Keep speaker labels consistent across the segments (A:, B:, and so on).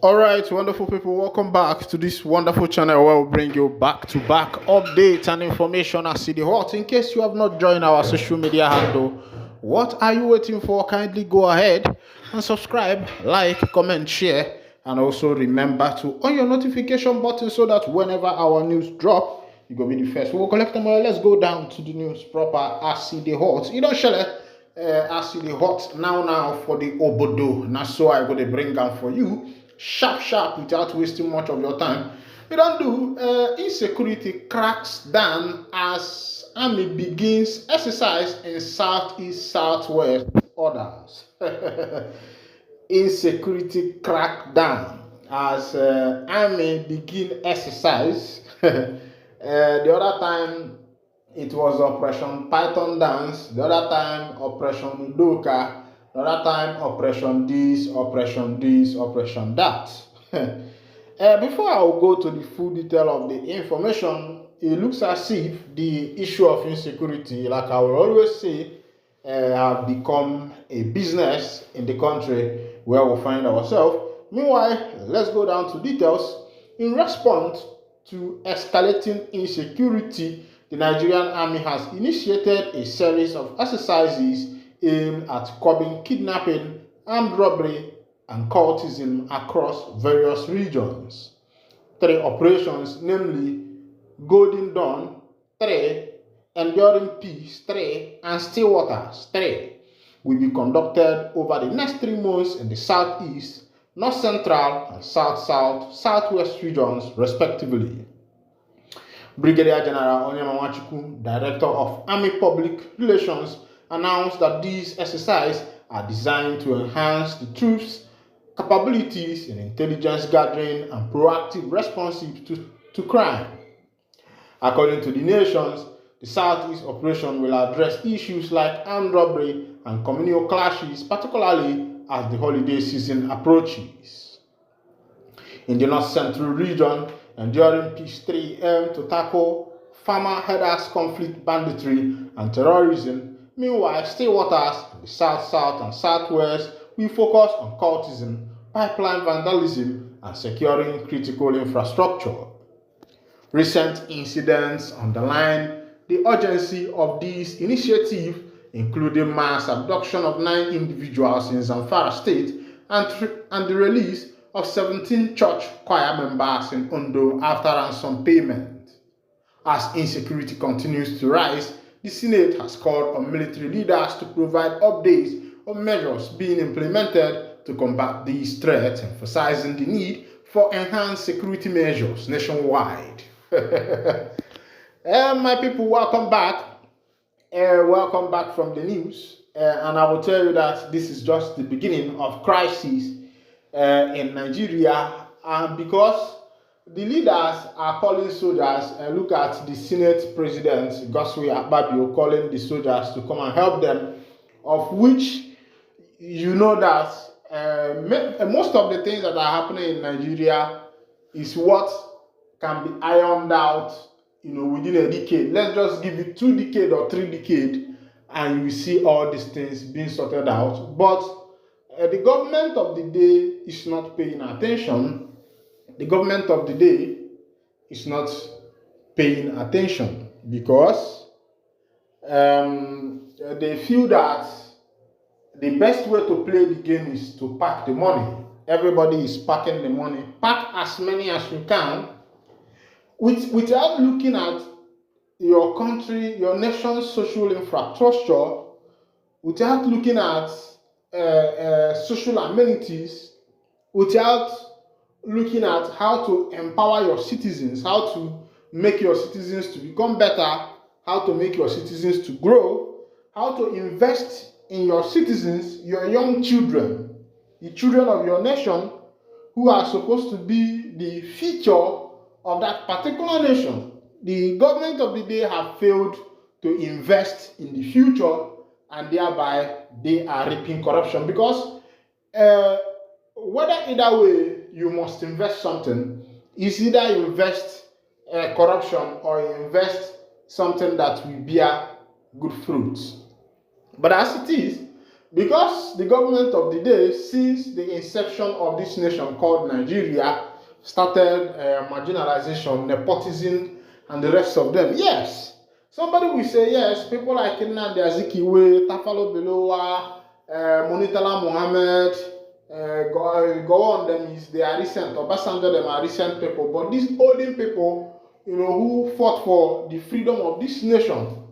A: All right, wonderful people, welcome back to this wonderful channel where we bring you back-to-back updates and information as City Hot. In case you have not joined our social media handle, what are you waiting for? Kindly go ahead and subscribe, like, comment, share, and also remember to on your notification button so that whenever our news drop, you go be the first. We will collect them all. Let's go down to the news proper as City Hot. You don't share it. As the hot now for the obodo. Now so I go to bring down for you sharp without wasting much of your time. We don't do insecurity cracks down as army begins exercise in southwest orders. Insecurity crackdown as army begin exercise. The other time it was Operation Python Dance, the other time Operation Udoka, the other time Operation this, Operation that. Before I will go to the full detail of the information, it looks as if the issue of insecurity, like I will always say, have become a business in the country where we find ourselves. Meanwhile, let's go down to details. In response to escalating insecurity, the Nigerian Army has initiated a series of exercises aimed at curbing kidnapping, armed robbery, and cultism across various regions. 3 operations, namely Golden Dawn, 3, Enduring Peace, 3, and Still Waters, 3, will be conducted over the next 3 months in the Southeast, North Central, and Southwest regions, respectively. Brigadier General Onyema, Director of Army Public Relations, announced that these exercises are designed to enhance the troops' capabilities in intelligence gathering and proactive responses to crime. According to the nations, the Southeast operation will address issues like armed robbery and communal clashes, particularly as the holiday season approaches. In the North Central region, Enduring Peace 3 aimed to tackle farmer herders conflict, banditry, and terrorism. Meanwhile, Still Waters in the South and Southwest will focus on cultism, pipeline vandalism, and securing critical infrastructure. Recent incidents underline the urgency of this initiative, including mass abduction of 9 individuals in Zamfara State and the release of 17 church choir members in Ondo after ransom payment. As insecurity continues to rise, the Senate has called on military leaders to provide updates on measures being implemented to combat these threats, emphasizing the need for enhanced security measures nationwide. My people, welcome back. Welcome back from the news. And I will tell you that this is just the beginning of crisis in Nigeria, because the leaders are calling soldiers. Look at the Senate President Goswe Akpabio calling the soldiers to come and help them, of which you know that most of the things that are happening in Nigeria is what can be ironed out, within a decade. Let's just give it 2 decades or 3 decades, and you see all these things being sorted out. But the government of the day is not paying attention. The government of the day is not paying attention because they feel that the best way to play the game is to pack the money. Everybody is packing the money. Pack as many as you can without looking at your country, your nation's social infrastructure, without looking at social amenities, without looking at how to empower your citizens, how to make your citizens to become better, how to make your citizens to grow, how to invest in your citizens, your young children, the children of your nation, who are supposed to be the future of that particular nation. The government of the day have failed to invest in the future, and thereby they are reaping corruption, because whether either way you must invest something, is either you invest corruption or you invest something that will bear good fruits. But as it is, Because the government of the day, since the inception of this nation called Nigeria, started marginalization, nepotism, and the rest of them. Yes, somebody will say yes. People like Nnamdi Azikiwe, Tafalo Belowa, Monitala Mohammed, go on them they are recent. Obasanjo them are recent people. But these olden people, who fought for the freedom of this nation,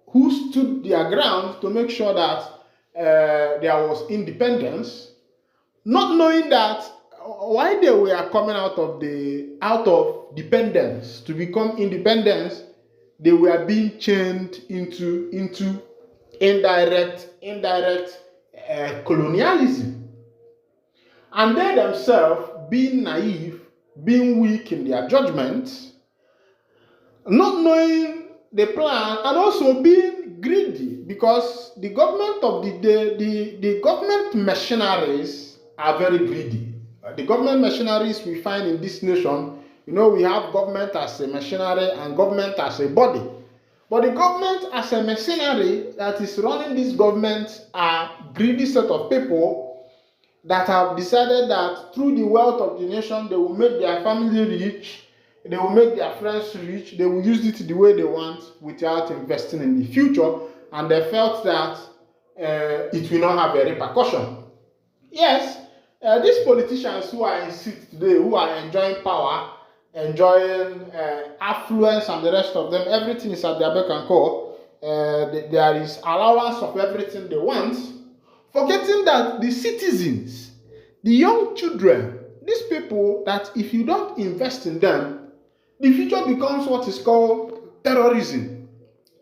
A: who stood their ground to make sure that there was independence, not knowing that why they were coming out of dependence to become independence, they were being chained into indirect colonialism, and they themselves being naive, being weak in their judgment, not knowing the plan, and also being greedy, because the government of the day, the government machineries are very greedy. The government machineries we find in this nation, we have government as a machinery and government as a body. But the government as a machinery that is running this government are greedy set of people that have decided that through the wealth of the nation, they will make their family rich, they will make their friends rich, they will use it the way they want without investing in the future, and they felt that it will not have a repercussion. Yes, these politicians who are in seat today, who are enjoying power, enjoying affluence and the rest of them, everything is at their beck and call. There is allowance of everything they want, forgetting that the citizens, the young children, these people that if you don't invest in them, the future becomes what is called terrorism.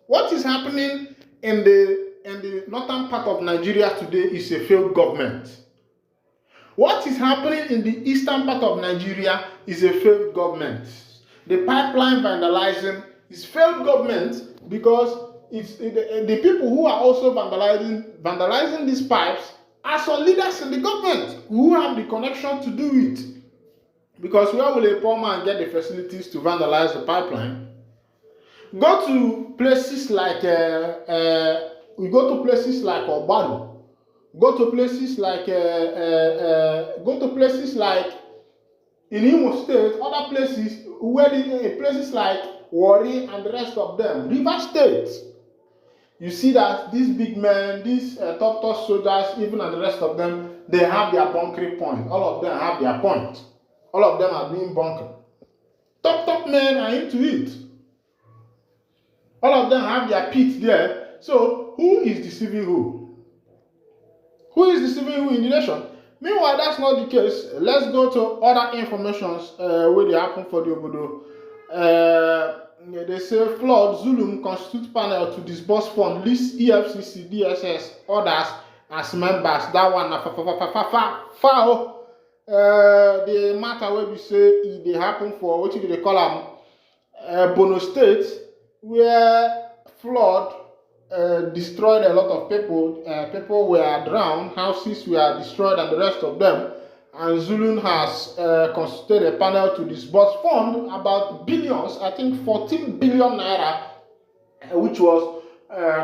A: What is happening in the northern part of Nigeria today is a failed government. What is happening in the eastern part of Nigeria is a failed government. The pipeline vandalizing is failed government because it's the people who are also vandalizing these pipes are some leaders in the government who have the connection to do it. Because where will a poor man get the facilities to vandalize the pipeline? Go to places like Obado. Go to places like in Imo State, other places places like F1RE and the rest of them, River State. You see that these big men, these top soldiers, even and the rest of them, they have their bunkering point. All of them have their point. All of them are being bunkered. Top men are into it. All of them have their pit there. So who is deceiving who? Who is deceiving who in the nation? Meanwhile, that's not the case. Let's go to other informations where they happen for the Obodo. They say flood Zulum constitute panel to disburse fund, list EFCC, DSS, others as members. That one foul. The matter where we say they happen for what they call Bono State, where flood destroyed a lot of people. People were drowned, houses were destroyed, and the rest of them. And Zulun has constituted a panel to disburse fund about billions, I think 14 billion naira, which was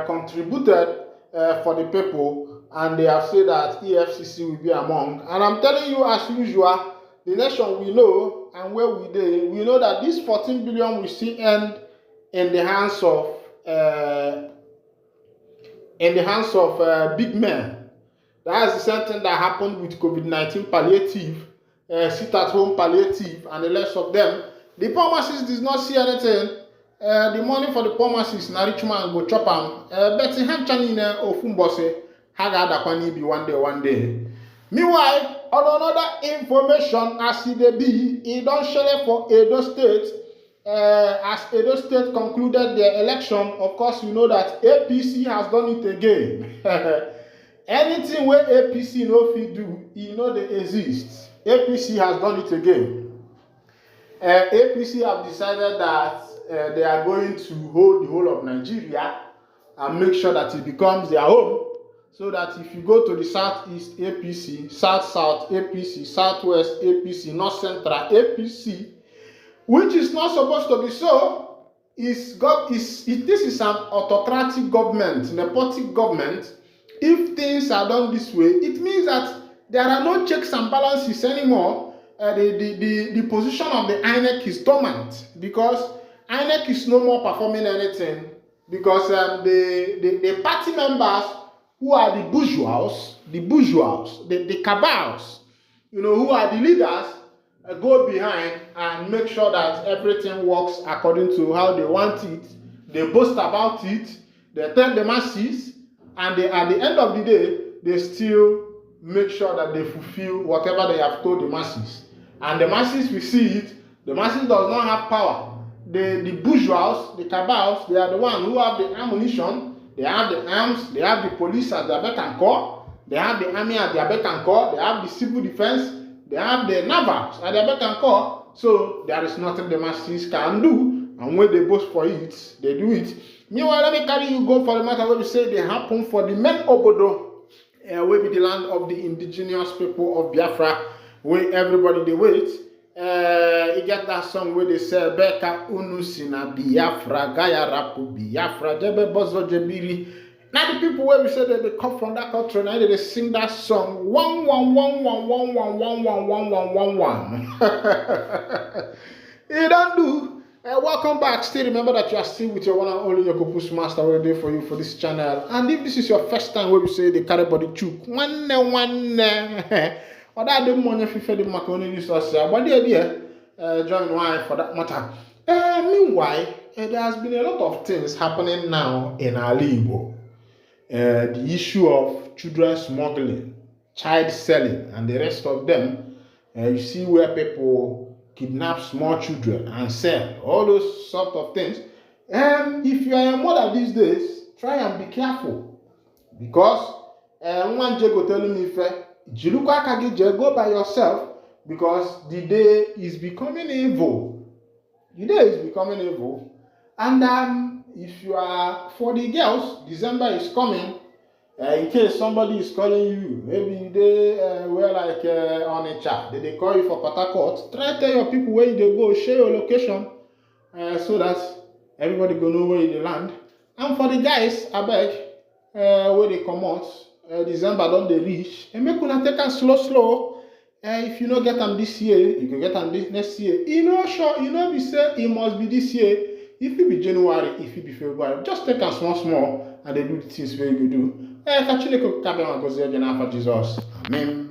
A: contributed for the people. And they have said that EFCC will be among. And I'm telling you, as usual, the nation we know and where we know that this 14 billion will still end in the hands of big men. That is the same thing that happened with COVID-19 palliative, sit-at-home palliative, and the rest of them. The pharmacist did not see anything. The money for the pharmacist, na rich man go chop am. But in Hanchanine Ofumbose, Hagadakwani be one day. Meanwhile, on another information, as it be, don't share for Edo State. As Edo State concluded their election, of course, you know that APC has done it again. Anything where APC no fit do, they exist. APC has done it again. APC have decided that they are going to hold the whole of Nigeria and make sure that it becomes their home. So that if you go to the southeast APC, south APC, southwest APC, north central APC, which is not supposed to be so, this is an autocratic government, nepotic government, If things are done this way, it means that there are no checks and balances anymore. The position of the INEC is dormant because INEC is no more performing anything because the party members who are the the cabals, who are the leaders, go behind and make sure that everything works according to how they want it. They boast about it. They tell the masses, and at the end of the day, they still make sure that they fulfill whatever they have told the masses. And the masses will see it. The masses does not have power. The bourgeois, the cabals, they are the ones who have the ammunition, they have the arms, they have the police at their beck and call, they have the army at their beck and call, they have the civil defense, they have the navals at their beck and call. So there is nothing the masses can do. And when they boast for it, they do it. Meanwhile, let me carry you go for the matter where we say they happen for the men obodo, will be the land of the indigenous people of Biafra, where everybody they wait. You get that song where they say Beka Unusina Biafra Gaya Rapu Biafra Jebe Bozo Jebiri. Now the people where we say that they come from that country, now they sing that song 11111111111. You don't do. Welcome back. Still remember that you are still with your one and only Yokopus Master ready for you for this channel. And if this is your first time where we say the carry body chook, one or that the money if you fed the macaroni use us, but the idea join wine for that matter. Meanwhile, there has been a lot of things happening now in our Igbo. The issue of children smuggling, child selling, and the rest of them. You see where people kidnap small children and sell all those sort of things. If you are a mother these days, try and be careful because one go telling me if you go by yourself because the day is becoming evil. The day is becoming evil, and if you are for the girls, December is coming. In case somebody is calling you, maybe they were like on a chat, they call you for Patakot, try to tell your people where they go, share your location so that everybody go know where they land. And for the guys, I beg, where they come out, December don't they reach, and make una take them slow. If you don't get them this year, you can get them this next year. Sure, we say it must be this year. If it be January, if it be February, just take them small, and they do the things where you do. Catch you later, Cabal, and go see you for Jesus. Amen.